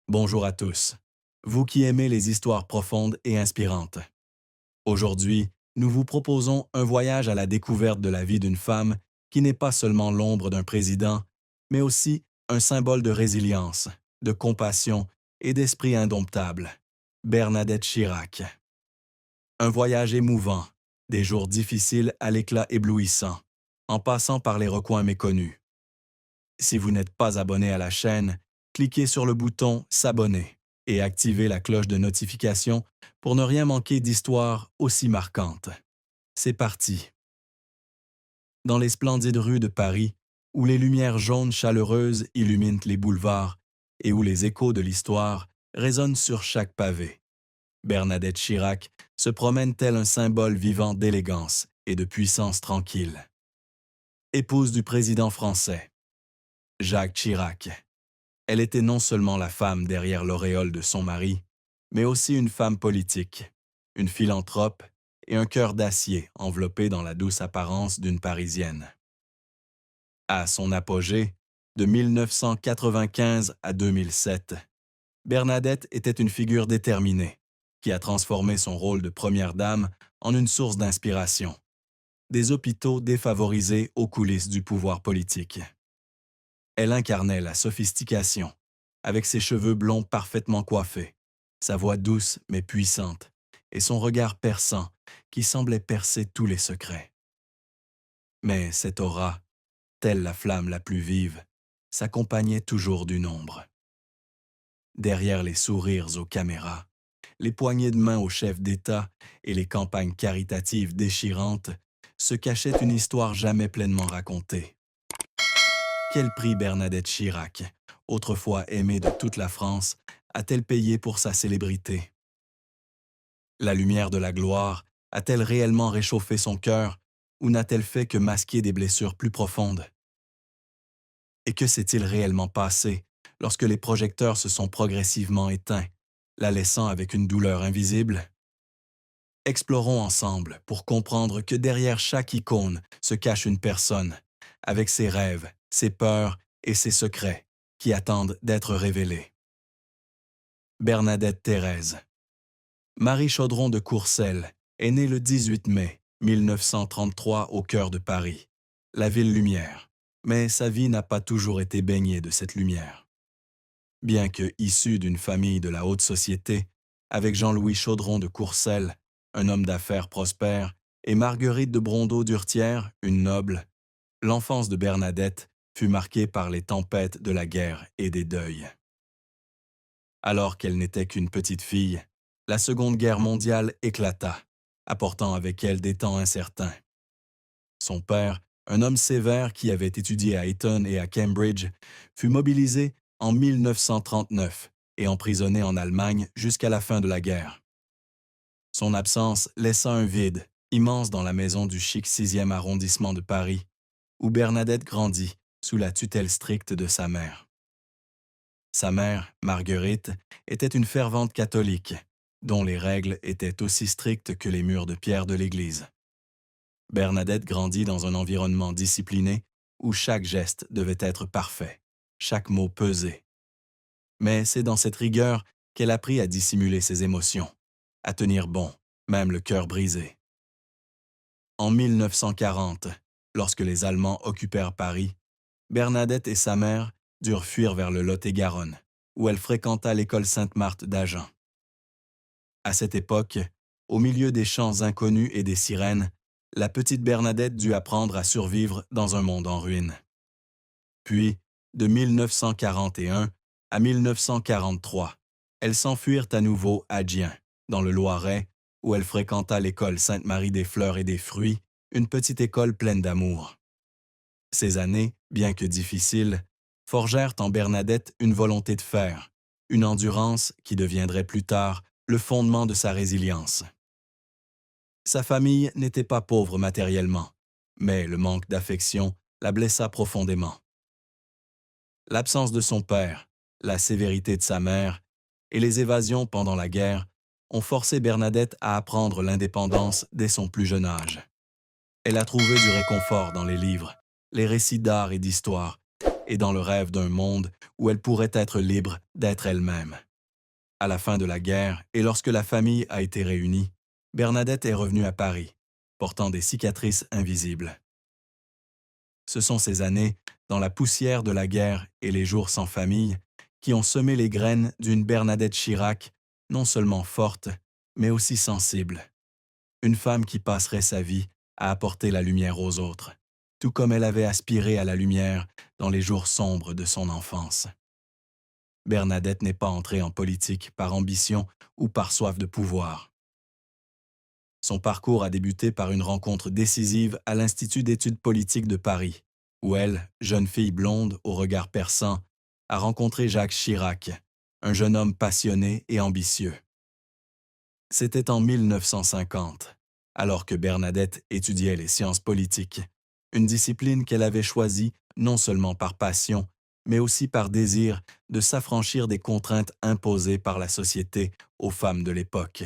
Bonjour à tous, vous qui aimez les histoires profondes et inspirantes. Aujourd'hui, nous vous proposons un voyage à la découverte de la vie d'une femme qui n'est pas seulement l'ombre d'un président, mais aussi un symbole de résilience, de compassion et d'esprit indomptable. Bernadette Chirac. Un voyage émouvant, des jours difficiles à l'éclat éblouissant, en passant par les recoins méconnus. Si vous n'êtes pas abonné à la chaîne, cliquez sur le bouton S'abonner et activez la cloche de notification pour ne rien manquer d'histoires aussi marquantes. C'est parti! Dans les splendides rues de Paris, où les lumières jaunes chaleureuses illuminent les boulevards et où les échos de l'histoire résonnent sur chaque pavé, Bernadette Chirac se promène tel un symbole vivant d'élégance et de puissance tranquille. Épouse du président français, Jacques Chirac. Elle était non seulement la femme derrière l'auréole de son mari, mais aussi une femme politique, une philanthrope et un cœur d'acier enveloppé dans la douce apparence d'une Parisienne. À son apogée, de 1995 à 2007, Bernadette était une figure déterminée qui a transformé son rôle de première dame en une source d'inspiration. Des hôpitaux défavorisés aux coulisses du pouvoir politique. Elle incarnait la sophistication, avec ses cheveux blonds parfaitement coiffés, sa voix douce mais puissante, et son regard perçant qui semblait percer tous les secrets. Mais cette aura, telle la flamme la plus vive, s'accompagnait toujours d'une ombre. Derrière les sourires aux caméras, les poignées de main aux chefs d'État et les campagnes caritatives déchirantes, se cachait une histoire jamais pleinement racontée. Quel prix Bernadette Chirac, autrefois aimée de toute la France, a-t-elle payé pour sa célébrité? La lumière de la gloire a-t-elle réellement réchauffé son cœur ou n'a-t-elle fait que masquer des blessures plus profondes? Et que s'est-il réellement passé lorsque les projecteurs se sont progressivement éteints, la laissant avec une douleur invisible? Explorons ensemble pour comprendre que derrière chaque icône se cache une personne, avec ses rêves, ses peurs et ses secrets qui attendent d'être révélés. Bernadette Thérèse. Marie Chaudron de Courcelles est née le 18 mai 1933 au cœur de Paris, la ville lumière, mais sa vie n'a pas toujours été baignée de cette lumière. Bien que issue d'une famille de la haute société, avec Jean-Louis Chaudron de Courcelles, un homme d'affaires prospère, et Marguerite de Brondeau-Durtière, une noble, l'enfance de Bernadette fut marquée par les tempêtes de la guerre et des deuils. Alors qu'elle n'était qu'une petite fille, la Seconde Guerre mondiale éclata, apportant avec elle des temps incertains. Son père, un homme sévère qui avait étudié à Eton et à Cambridge, fut mobilisé en 1939 et emprisonné en Allemagne jusqu'à la fin de la guerre. Son absence laissa un vide immense dans la maison du chic 6e arrondissement de Paris, où Bernadette grandit sous la tutelle stricte de sa mère. Sa mère, Marguerite, était une fervente catholique, dont les règles étaient aussi strictes que les murs de pierre de l'église. Bernadette grandit dans un environnement discipliné où chaque geste devait être parfait, chaque mot pesé. Mais c'est dans cette rigueur qu'elle apprit à dissimuler ses émotions, à tenir bon, même le cœur brisé. En 1940, lorsque les Allemands occupèrent Paris, Bernadette et sa mère durent fuir vers le Lot-et-Garonne, où elle fréquenta l'école Sainte-Marthe d'Agen. À cette époque, au milieu des chants inconnus et des sirènes, la petite Bernadette dut apprendre à survivre dans un monde en ruine. Puis, de 1941 à 1943, elles s'enfuirent à nouveau à Gien, dans le Loiret, où elle fréquenta l'école Sainte-Marie des Fleurs et des Fruits, une petite école pleine d'amour. Ces années, bien que difficiles, forgèrent en Bernadette une volonté de fer, une endurance qui deviendrait plus tard le fondement de sa résilience. Sa famille n'était pas pauvre matériellement, mais le manque d'affection la blessa profondément. L'absence de son père, la sévérité de sa mère et les évasions pendant la guerre ont forcé Bernadette à apprendre l'indépendance dès son plus jeune âge. Elle a trouvé du réconfort dans les livres, les récits d'art et d'histoire, et dans le rêve d'un monde où elle pourrait être libre d'être elle-même. À la fin de la guerre et lorsque la famille a été réunie, Bernadette est revenue à Paris, portant des cicatrices invisibles. Ce sont ces années, dans la poussière de la guerre et les jours sans famille, qui ont semé les graines d'une Bernadette Chirac non seulement forte, mais aussi sensible. Une femme qui passerait sa vie à apporter la lumière aux autres, tout comme elle avait aspiré à la lumière dans les jours sombres de son enfance. Bernadette n'est pas entrée en politique par ambition ou par soif de pouvoir. Son parcours a débuté par une rencontre décisive à l'Institut d'études politiques de Paris, où elle, jeune fille blonde au regard perçant, a rencontré Jacques Chirac, un jeune homme passionné et ambitieux. C'était en 1950, alors que Bernadette étudiait les sciences politiques, une discipline qu'elle avait choisie non seulement par passion, mais aussi par désir de s'affranchir des contraintes imposées par la société aux femmes de l'époque.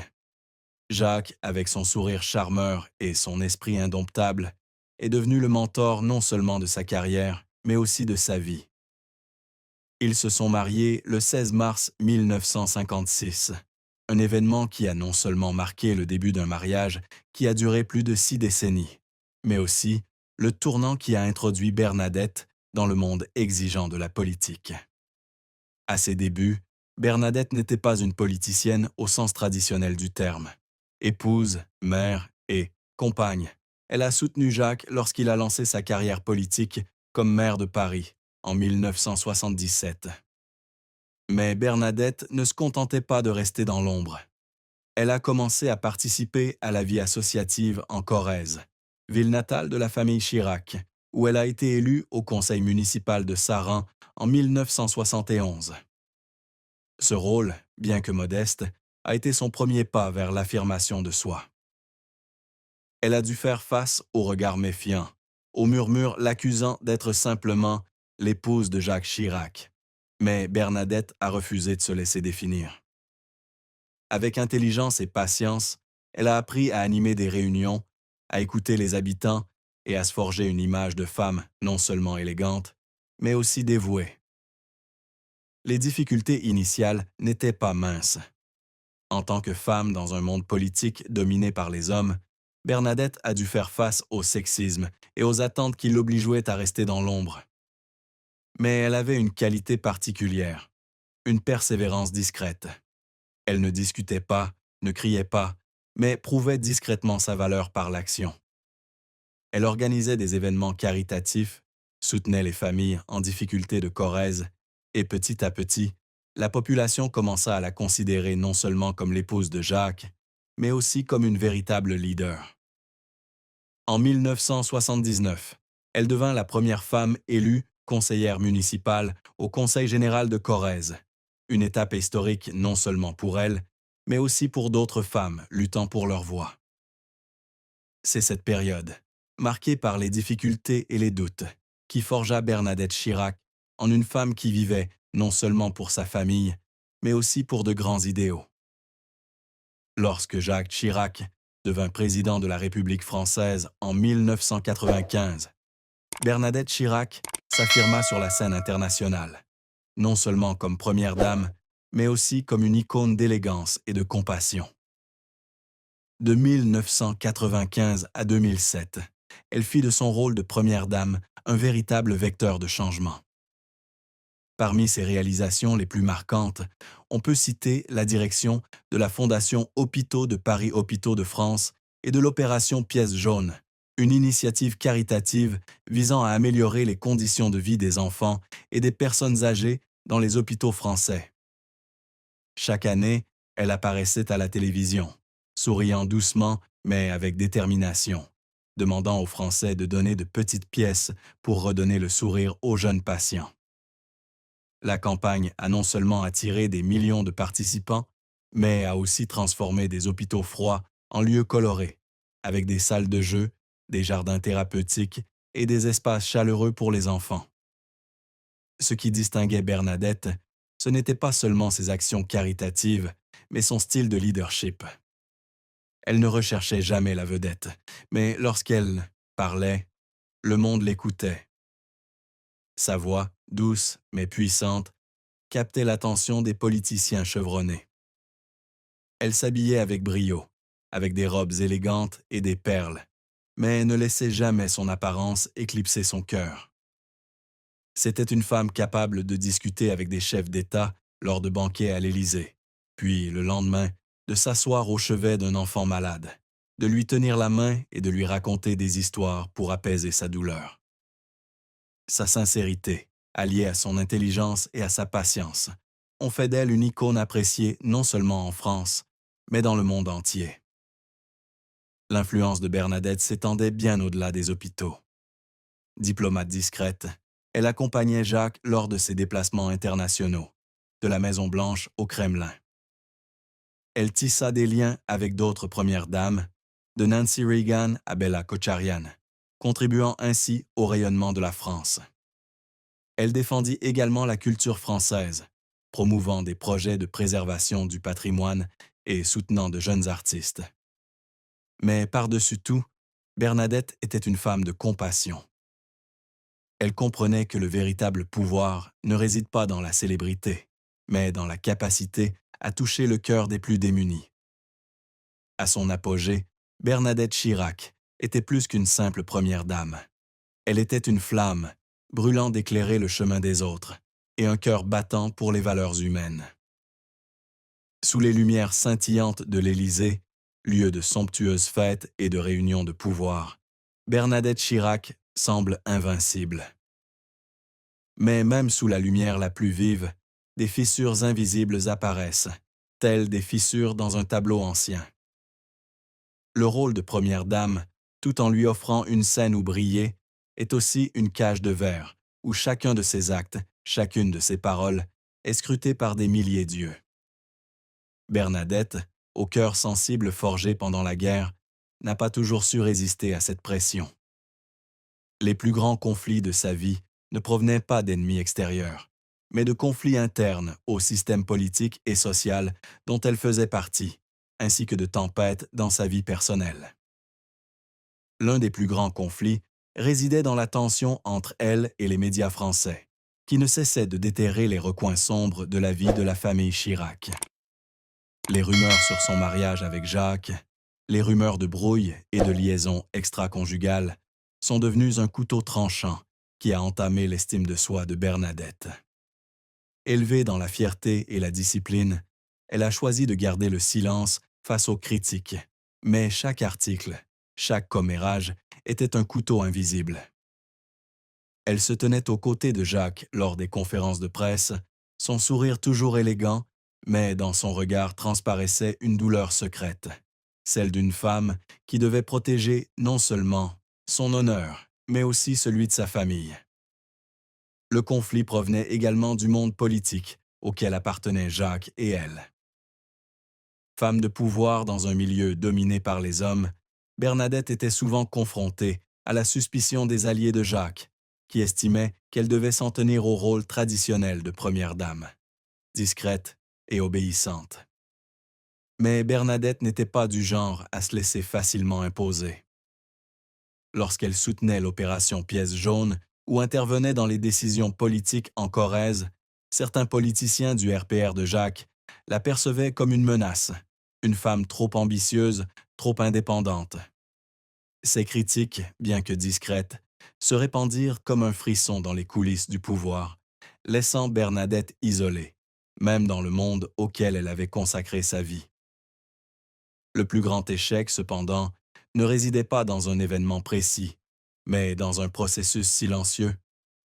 Jacques, avec son sourire charmeur et son esprit indomptable, est devenu le mentor non seulement de sa carrière, mais aussi de sa vie. Ils se sont mariés le 16 mars 1956, un événement qui a non seulement marqué le début d'un mariage qui a duré plus de 6 décennies, mais aussi le tournant qui a introduit Bernadette dans le monde exigeant de la politique. À ses débuts, Bernadette n'était pas une politicienne au sens traditionnel du terme. Épouse, mère et compagne, elle a soutenu Jacques lorsqu'il a lancé sa carrière politique comme maire de Paris en 1977. Mais Bernadette ne se contentait pas de rester dans l'ombre. Elle a commencé à participer à la vie associative en Corrèze, ville natale de la famille Chirac, où elle a été élue au conseil municipal de Saran en 1971. Ce rôle, bien que modeste, a été son premier pas vers l'affirmation de soi. Elle a dû faire face aux regards méfiants, aux murmures l'accusant d'être simplement l'épouse de Jacques Chirac. Mais Bernadette a refusé de se laisser définir. Avec intelligence et patience, elle a appris à animer des réunions, à écouter les habitants et à se forger une image de femme non seulement élégante, mais aussi dévouée. Les difficultés initiales n'étaient pas minces. En tant que femme dans un monde politique dominé par les hommes, Bernadette a dû faire face au sexisme et aux attentes qui l'obligeaient à rester dans l'ombre. Mais elle avait une qualité particulière, une persévérance discrète. Elle ne discutait pas, ne criait pas, mais prouvait discrètement sa valeur par l'action. Elle organisait des événements caritatifs, soutenait les familles en difficulté de Corrèze, et petit à petit, la population commença à la considérer non seulement comme l'épouse de Jacques, mais aussi comme une véritable leader. En 1979, elle devint la première femme élue conseillère municipale au Conseil général de Corrèze, une étape historique non seulement pour elle, mais aussi pour d'autres femmes luttant pour leur voix. C'est cette période, marquée par les difficultés et les doutes, qui forgea Bernadette Chirac en une femme qui vivait non seulement pour sa famille, mais aussi pour de grands idéaux. Lorsque Jacques Chirac devint président de la République française en 1995, Bernadette Chirac s'affirma sur la scène internationale, non seulement comme première dame, mais aussi comme une icône d'élégance et de compassion. De 1995 à 2007, elle fit de son rôle de première dame un véritable vecteur de changement. Parmi ses réalisations les plus marquantes, on peut citer la direction de la Fondation Hôpitaux de Paris Hôpitaux de France et de l'opération Pièce jaune, une initiative caritative visant à améliorer les conditions de vie des enfants et des personnes âgées dans les hôpitaux français. Chaque année, elle apparaissait à la télévision, souriant doucement mais avec détermination, demandant aux Français de donner de petites pièces pour redonner le sourire aux jeunes patients. La campagne a non seulement attiré des millions de participants, mais a aussi transformé des hôpitaux froids en lieux colorés, avec des salles de jeux, des jardins thérapeutiques et des espaces chaleureux pour les enfants. Ce qui distinguait Bernadette, ce n'était pas seulement ses actions caritatives, mais son style de leadership. Elle ne recherchait jamais la vedette, mais lorsqu'elle parlait, le monde l'écoutait. Sa voix, douce mais puissante, captait l'attention des politiciens chevronnés. Elle s'habillait avec brio, avec des robes élégantes et des perles, mais ne laissait jamais son apparence éclipser son cœur. C'était une femme capable de discuter avec des chefs d'État lors de banquets à l'Élysée, puis, le lendemain, de s'asseoir au chevet d'un enfant malade, de lui tenir la main et de lui raconter des histoires pour apaiser sa douleur. Sa sincérité, alliée à son intelligence et à sa patience, ont fait d'elle une icône appréciée non seulement en France, mais dans le monde entier. L'influence de Bernadette s'étendait bien au-delà des hôpitaux. Diplomate discrète, elle accompagnait Jacques lors de ses déplacements internationaux, de la Maison-Blanche au Kremlin. Elle tissa des liens avec d'autres premières dames, de Nancy Reagan à Bella Kotcharian, contribuant ainsi au rayonnement de la France. Elle défendit également la culture française, promouvant des projets de préservation du patrimoine et soutenant de jeunes artistes. Mais par-dessus tout, Bernadette était une femme de compassion. Elle comprenait que le véritable pouvoir ne réside pas dans la célébrité, mais dans la capacité à toucher le cœur des plus démunis. À son apogée, Bernadette Chirac était plus qu'une simple première dame. Elle était une flamme, brûlant d'éclairer le chemin des autres, et un cœur battant pour les valeurs humaines. Sous les lumières scintillantes de l'Élysée, lieu de somptueuses fêtes et de réunions de pouvoir, Bernadette Chirac semble invincible. Mais même sous la lumière la plus vive, des fissures invisibles apparaissent, telles des fissures dans un tableau ancien. Le rôle de première dame, tout en lui offrant une scène où briller, est aussi une cage de verre, où chacun de ses actes, chacune de ses paroles, est scruté par des milliers d'yeux. Bernadette, au cœur sensible forgé pendant la guerre, n'a pas toujours su résister à cette pression. Les plus grands conflits de sa vie ne provenaient pas d'ennemis extérieurs, mais de conflits internes au système politique et social dont elle faisait partie, ainsi que de tempêtes dans sa vie personnelle. L'un des plus grands conflits résidait dans la tension entre elle et les médias français, qui ne cessaient de déterrer les recoins sombres de la vie de la famille Chirac. Les rumeurs sur son mariage avec Jacques, les rumeurs de brouille et de liaison extra-conjugales sont devenues un couteau tranchant qui a entamé l'estime de soi de Bernadette. Élevée dans la fierté et la discipline, elle a choisi de garder le silence face aux critiques, mais chaque article, chaque commérage était un couteau invisible. Elle se tenait aux côtés de Jacques lors des conférences de presse, son sourire toujours élégant, mais dans son regard transparaissait une douleur secrète, celle d'une femme qui devait protéger non seulement son honneur, mais aussi celui de sa famille. Le conflit provenait également du monde politique auquel appartenaient Jacques et elle. Femme de pouvoir dans un milieu dominé par les hommes, Bernadette était souvent confrontée à la suspicion des alliés de Jacques, qui estimaient qu'elle devait s'en tenir au rôle traditionnel de première dame, discrète et obéissante. Mais Bernadette n'était pas du genre à se laisser facilement imposer. Lorsqu'elle soutenait l'opération Pièce jaune ou intervenait dans les décisions politiques en Corrèze, certains politiciens du RPR de Jacques la percevaient comme une menace, une femme trop ambitieuse, trop indépendante. Ces critiques, bien que discrètes, se répandirent comme un frisson dans les coulisses du pouvoir, laissant Bernadette isolée, même dans le monde auquel elle avait consacré sa vie. Le plus grand échec, cependant, ne résidait pas dans un événement précis, mais dans un processus silencieux,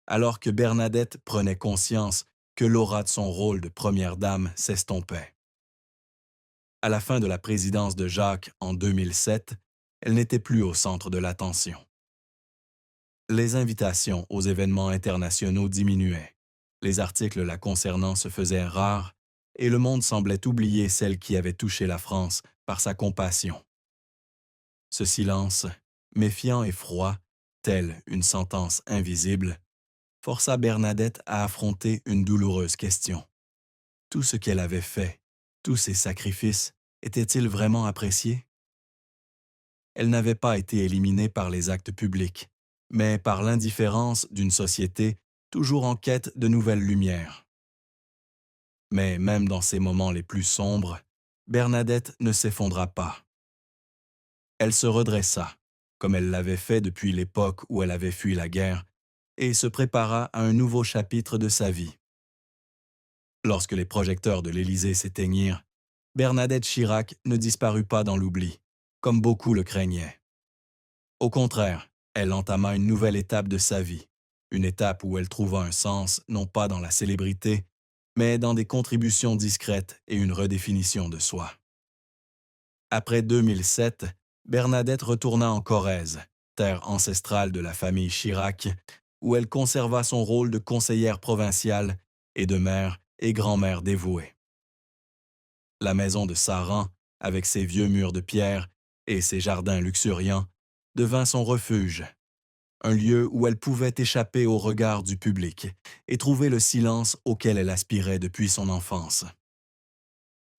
alors que Bernadette prenait conscience que l'aura de son rôle de première dame s'estompait. À la fin de la présidence de Jacques en 2007, elle n'était plus au centre de l'attention. Les invitations aux événements internationaux diminuaient, les articles la concernant se faisaient rares, et le monde semblait oublier celle qui avait touché la France par sa compassion. Ce silence, méfiant et froid, tel une sentence invisible, força Bernadette à affronter une douloureuse question. Tout ce qu'elle avait fait, tous ses sacrifices, étaient-ils vraiment appréciés? Elle n'avait pas été éliminée par les actes publics, mais par l'indifférence d'une société toujours en quête de nouvelles lumières. Mais même dans ces moments les plus sombres, Bernadette ne s'effondra pas. Elle se redressa, comme elle l'avait fait depuis l'époque où elle avait fui la guerre, et se prépara à un nouveau chapitre de sa vie. Lorsque les projecteurs de l'Élysée s'éteignirent, Bernadette Chirac ne disparut pas dans l'oubli, comme beaucoup le craignaient. Au contraire, elle entama une nouvelle étape de sa vie, une étape où elle trouva un sens non pas dans la célébrité, mais dans des contributions discrètes et une redéfinition de soi. Après 2007, Bernadette retourna en Corrèze, terre ancestrale de la famille Chirac, où elle conserva son rôle de conseillère provinciale et de mère et grand-mère dévouée. La maison de Saran, avec ses vieux murs de pierre et ses jardins luxuriants, devint son refuge, un lieu où elle pouvait échapper au regard du public et trouver le silence auquel elle aspirait depuis son enfance.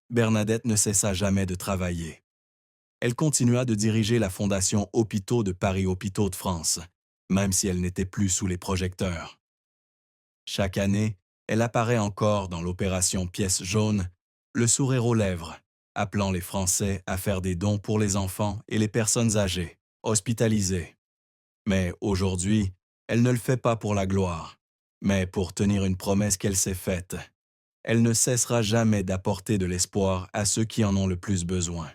Bernadette ne cessa jamais de travailler. Elle continua de diriger la fondation Hôpitaux de Paris Hôpitaux de France, même si elle n'était plus sous les projecteurs. Chaque année, elle apparaît encore dans l'opération Pièce jaune, le sourire aux lèvres, appelant les Français à faire des dons pour les enfants et les personnes âgées, hospitalisées. Mais aujourd'hui, elle ne le fait pas pour la gloire, mais pour tenir une promesse qu'elle s'est faite. Elle ne cessera jamais d'apporter de l'espoir à ceux qui en ont le plus besoin.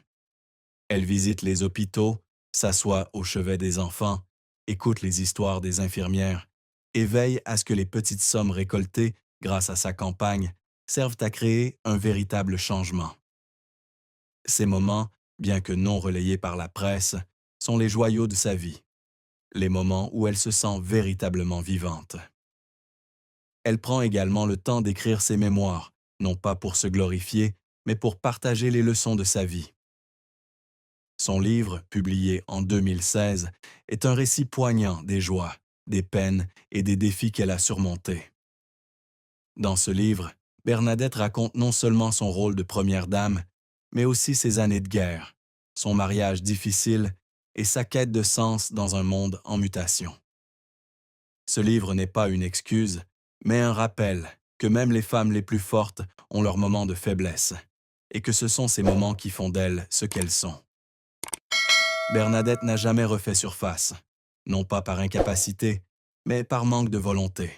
Elle visite les hôpitaux, s'assoit au chevet des enfants, écoute les histoires des infirmières et veille à ce que les petites sommes récoltées grâce à sa campagne servent à créer un véritable changement. Ces moments, bien que non relayés par la presse, sont les joyaux de sa vie, les moments où elle se sent véritablement vivante. Elle prend également le temps d'écrire ses mémoires, non pas pour se glorifier, mais pour partager les leçons de sa vie. Son livre, publié en 2016, est un récit poignant des joies, des peines et des défis qu'elle a surmontés. Dans ce livre, Bernadette raconte non seulement son rôle de première dame, mais aussi ses années de guerre, son mariage difficile et sa quête de sens dans un monde en mutation. Ce livre n'est pas une excuse, mais un rappel que même les femmes les plus fortes ont leurs moments de faiblesse, et que ce sont ces moments qui font d'elles ce qu'elles sont. Bernadette n'a jamais refait surface, non pas par incapacité, mais par manque de volonté.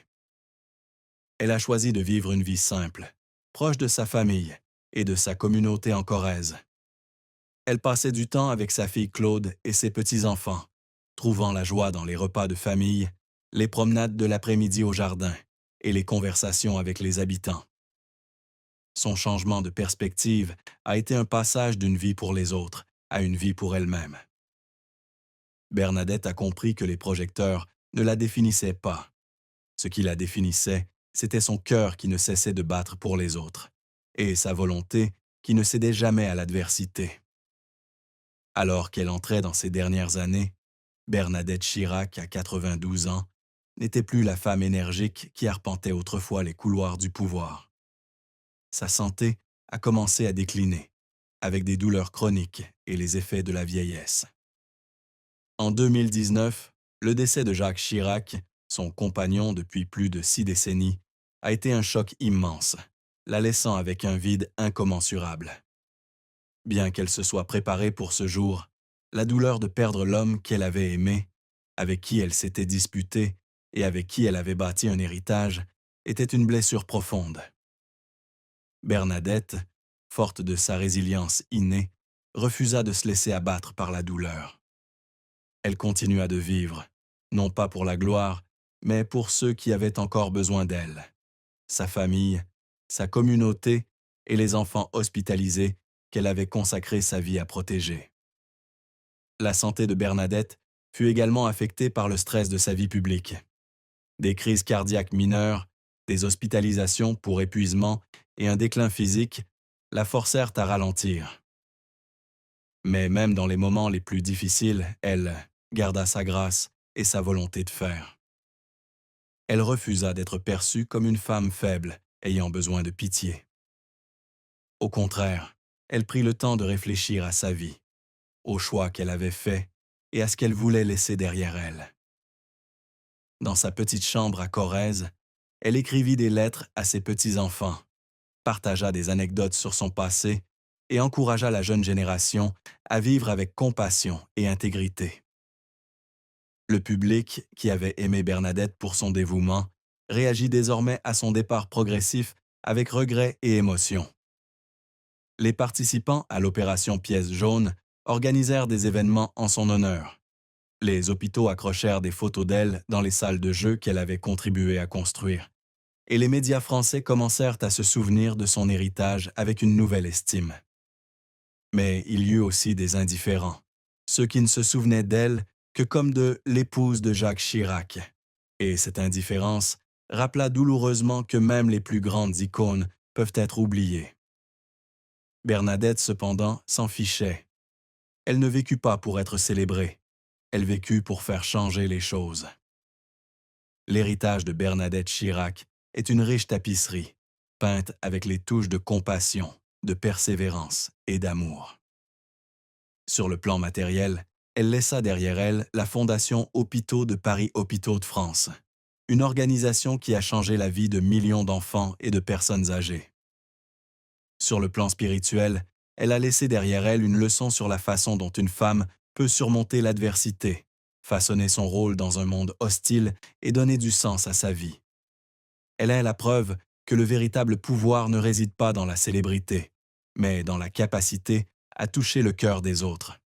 Elle a choisi de vivre une vie simple, proche de sa famille et de sa communauté en Corrèze. Elle passait du temps avec sa fille Claude et ses petits-enfants, trouvant la joie dans les repas de famille, les promenades de l'après-midi au jardin et les conversations avec les habitants. Son changement de perspective a été un passage d'une vie pour les autres à une vie pour elle-même. Bernadette a compris que les projecteurs ne la définissaient pas. Ce qui la définissait, c'était son cœur qui ne cessait de battre pour les autres, et sa volonté qui ne cédait jamais à l'adversité. Alors qu'elle entrait dans ses dernières années, Bernadette Chirac, à 92 ans, n'était plus la femme énergique qui arpentait autrefois les couloirs du pouvoir. Sa santé a commencé à décliner, avec des douleurs chroniques et les effets de la vieillesse. En 2019, le décès de Jacques Chirac, son compagnon depuis plus de 6 décennies, a été un choc immense, la laissant avec un vide incommensurable. Bien qu'elle se soit préparée pour ce jour, la douleur de perdre l'homme qu'elle avait aimé, avec qui elle s'était disputée et avec qui elle avait bâti un héritage, était une blessure profonde. Bernadette, forte de sa résilience innée, refusa de se laisser abattre par la douleur. Elle continua de vivre, non pas pour la gloire, mais pour ceux qui avaient encore besoin d'elle, sa famille, sa communauté et les enfants hospitalisés qu'elle avait consacré sa vie à protéger. La santé de Bernadette fut également affectée par le stress de sa vie publique. Des crises cardiaques mineures, des hospitalisations pour épuisement et un déclin physique la forcèrent à ralentir. Mais même dans les moments les plus difficiles, elle garda sa grâce et sa volonté de faire. Elle refusa d'être perçue comme une femme faible ayant besoin de pitié. Au contraire, elle prit le temps de réfléchir à sa vie, aux choix qu'elle avait faits et à ce qu'elle voulait laisser derrière elle. Dans sa petite chambre à Corrèze, elle écrivit des lettres à ses petits-enfants, partagea des anecdotes sur son passé et encouragea la jeune génération à vivre avec compassion et intégrité. Le public, qui avait aimé Bernadette pour son dévouement, réagit désormais à son départ progressif avec regret et émotion. Les participants à l'opération Pièce jaune organisèrent des événements en son honneur. Les hôpitaux accrochèrent des photos d'elle dans les salles de jeu qu'elle avait contribué à construire. Et les médias français commencèrent à se souvenir de son héritage avec une nouvelle estime. Mais il y eut aussi des indifférents, ceux qui ne se souvenaient d'elle que comme de l'épouse de Jacques Chirac. Et cette indifférence rappela douloureusement que même les plus grandes icônes peuvent être oubliées. Bernadette, cependant, s'en fichait. Elle ne vécut pas pour être célébrée, elle vécut pour faire changer les choses. L'héritage de Bernadette Chirac est une riche tapisserie, peinte avec les touches de compassion, de persévérance et d'amour. Sur le plan matériel, elle laissa derrière elle la Fondation Hôpitaux de Paris Hôpitaux de France, une organisation qui a changé la vie de millions d'enfants et de personnes âgées. Sur le plan spirituel, elle a laissé derrière elle une leçon sur la façon dont une femme peut surmonter l'adversité, façonner son rôle dans un monde hostile et donner du sens à sa vie. Elle est la preuve que le véritable pouvoir ne réside pas dans la célébrité, mais dans la capacité à toucher le cœur des autres.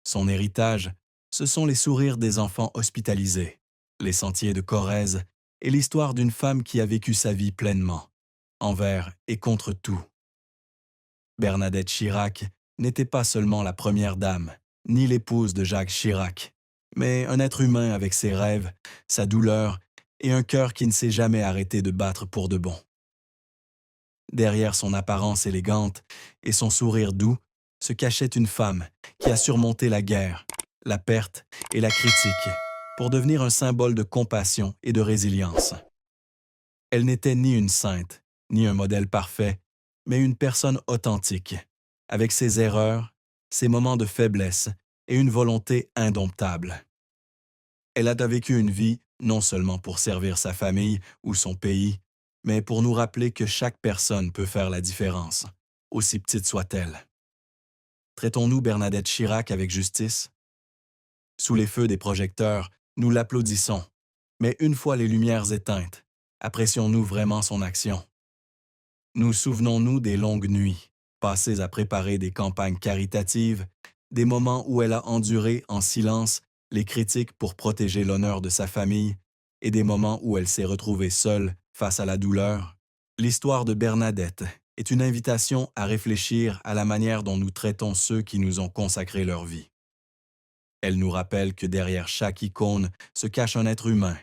Son héritage, ce sont les sourires des enfants hospitalisés, les sentiers de Corrèze et l'histoire d'une femme qui a vécu sa vie pleinement, envers et contre tout. Bernadette Chirac n'était pas seulement la première dame, ni l'épouse de Jacques Chirac, mais un être humain avec ses rêves, sa douleur et un cœur qui ne s'est jamais arrêté de battre pour de bon. Derrière son apparence élégante et son sourire doux se cachait une femme qui a surmonté la guerre, la perte et la critique pour devenir un symbole de compassion et de résilience. Elle n'était ni une sainte, ni un modèle parfait, mais une personne authentique, avec ses erreurs, ses moments de faiblesse et une volonté indomptable. Elle a vécu une vie non seulement pour servir sa famille ou son pays, mais pour nous rappeler que chaque personne peut faire la différence, aussi petite soit-elle. Traitons-nous Bernadette Chirac avec justice? Sous les feux des projecteurs, nous l'applaudissons, mais une fois les lumières éteintes, apprécions-nous vraiment son action? Nous souvenons-nous des longues nuits, passées à préparer des campagnes caritatives, des moments où elle a enduré en silence les critiques pour protéger l'honneur de sa famille et des moments où elle s'est retrouvée seule face à la douleur? L'histoire de Bernadette est une invitation à réfléchir à la manière dont nous traitons ceux qui nous ont consacré leur vie. Elle nous rappelle que derrière chaque icône se cache un être humain,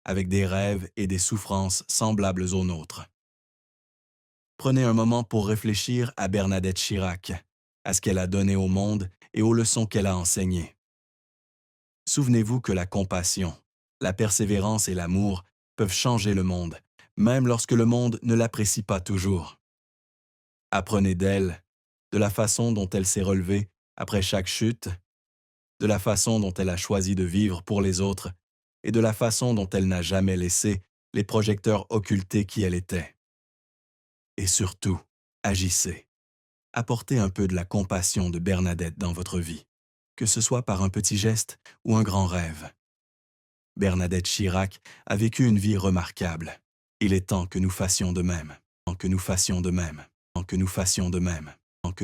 avec des rêves et des souffrances semblables aux nôtres. Prenez un moment pour réfléchir à Bernadette Chirac, à ce qu'elle a donné au monde et aux leçons qu'elle a enseignées. Souvenez-vous que la compassion, la persévérance et l'amour peuvent changer le monde, même lorsque le monde ne l'apprécie pas toujours. Apprenez d'elle, de la façon dont elle s'est relevée après chaque chute, de la façon dont elle a choisi de vivre pour les autres et de la façon dont elle n'a jamais laissé les projecteurs occulter qui elle était. Et surtout, agissez. Apportez un peu de la compassion de Bernadette dans votre vie, que ce soit par un petit geste ou un grand rêve. Bernadette Chirac a vécu une vie remarquable. Il est temps que nous fassions de même, que nous fassions de même, que nous fassions de même, que nous